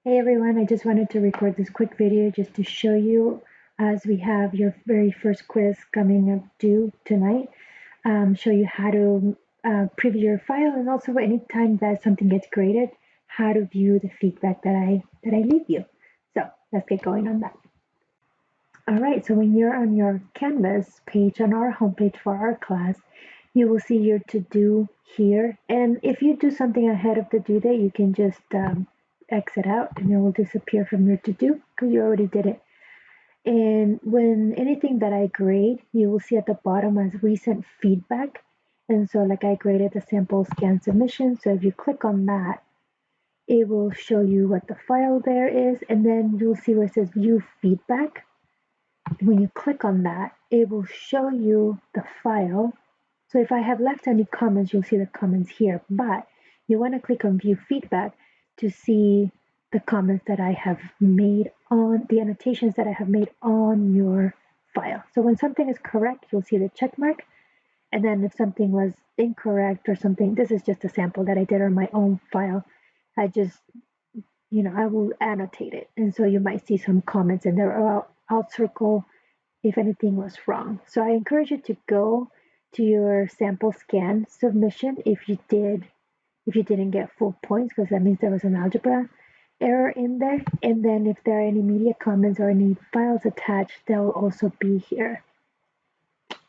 Hey everyone, I just wanted to record this quick video just to show you as we have your very first quiz coming up due tonight, show you how to preview your file and also anytime that something gets graded, how to view the feedback that I leave you. So let's get going on that. All right, so when you're on your Canvas page on our homepage for our class, you will see your to-do here. And if you do something ahead of the due date, you can just exit out and it will disappear from your to-do because you already did it. And when anything that I grade, you will see at the bottom as recent feedback. And so like I graded the sample scan submission. So if you click on that, it will show you what the file there is. And then you'll see where it says view feedback. When you click on that, it will show you the file. So if I have left any comments, you'll see the comments here, but you want to click on view feedback to see the comments that I have made on the annotations that I have made on your file. So when something is correct, you'll see the check mark. And then if something was incorrect or something, this is just a sample that I did on my own file. I just, I will annotate it. And so you might see some comments in there, or I'll circle if anything was wrong. So I encourage you to go to your sample scan submission if you didn't get full points, because that means there was an algebra error in there. And then if there are any media comments or any files attached, they'll also be here.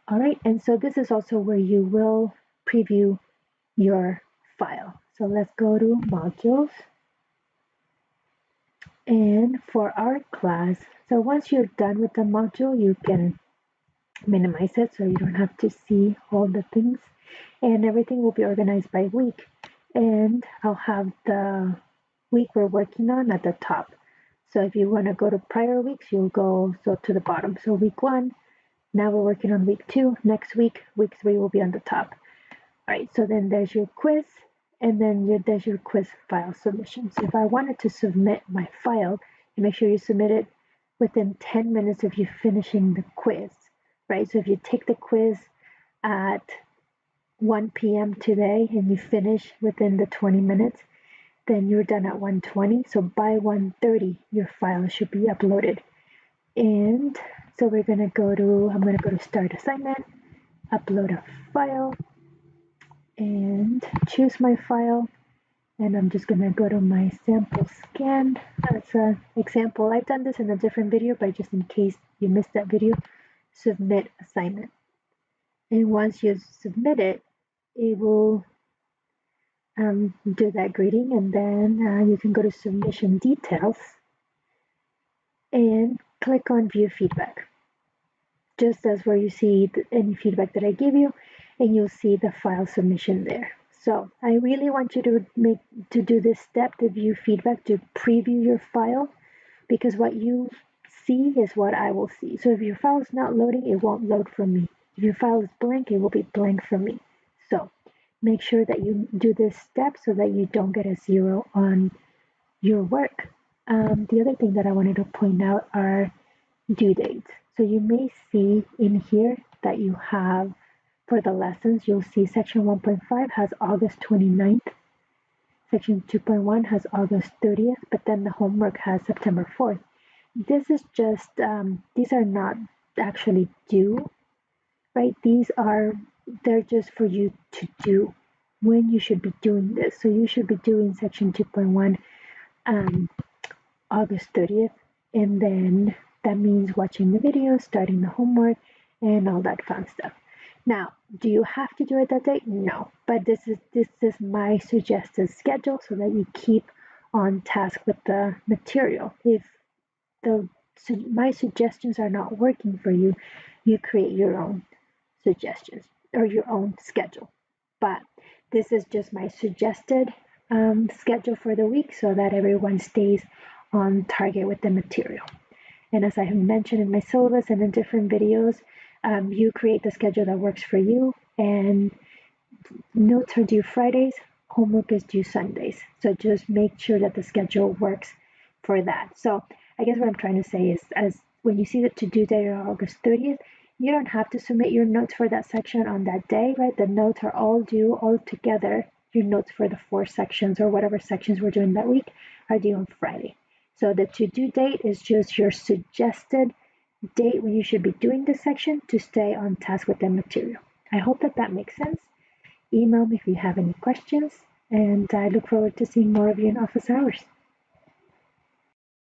All right, and so this is also where you will preview your file. So let's go to modules. And for our class, so once you're done with the module, you can minimize it so you don't have to see all the things, and everything will be organized by week. And I'll have the week we're working on at the top. So if you want to go to prior weeks, you'll go to the bottom. So week 1, now we're working on week 2. Next week, week 3 will be on the top. All right, so then there's your quiz, and then there's your quiz file submission. So if I wanted to submit my file, you make sure you submit it within 10 minutes of you finishing the quiz, right? So if you take the quiz at 1 p.m. today and you finish within the 20 minutes, then you're done at 1:20. So by 1:30, your file should be uploaded. And so I'm going to go to start assignment, upload a file, and choose my file. And I'm just going to go to my sample scan. That's an example. I've done this in a different video, but just in case you missed that video, submit assignment. And once you submit it, it will do that grading, and then you can go to submission details and click on view feedback, just as where you see any feedback that I give you, and you'll see the file submission there. So I really want you to do this step, to view feedback, to preview your file, because what you see is what I will see. So if your file is not loading, it won't load for me. If your file is blank, it will be blank for me. So make sure that you do this step so that you don't get a 0 on your work. The other thing that I wanted to point out are due dates. So you may see in here that you have, for the lessons, you'll see section 1.5 has August 29th. Section 2.1 has August 30th, but then the homework has September 4th. This is just, these are not actually due, right? They're just for you to do when you should be doing this. So you should be doing section 2.1 August 30th, and then that means watching the video, starting the homework, and all that fun stuff. Now, do you have to do it that day? No, but this is my suggested schedule so that you keep on task with the material. If my suggestions are not working for you, you create your own suggestions or your own schedule. But this is just my suggested schedule for the week so that everyone stays on target with the material. And as I have mentioned in my syllabus and in different videos, you create the schedule that works for you, and notes are due Fridays, homework is due Sundays. So just make sure that the schedule works for that. So I guess what I'm trying to say is, as when you see the to-do date on August 30th, you don't have to submit your notes for that section on that day, right? The notes are all due all together. Your notes for the 4 sections or whatever sections we're doing that week are due on Friday. So the to-do date is just your suggested date when you should be doing this section to stay on task with the material. I hope that that makes sense. Email me if you have any questions, and I look forward to seeing more of you in office hours.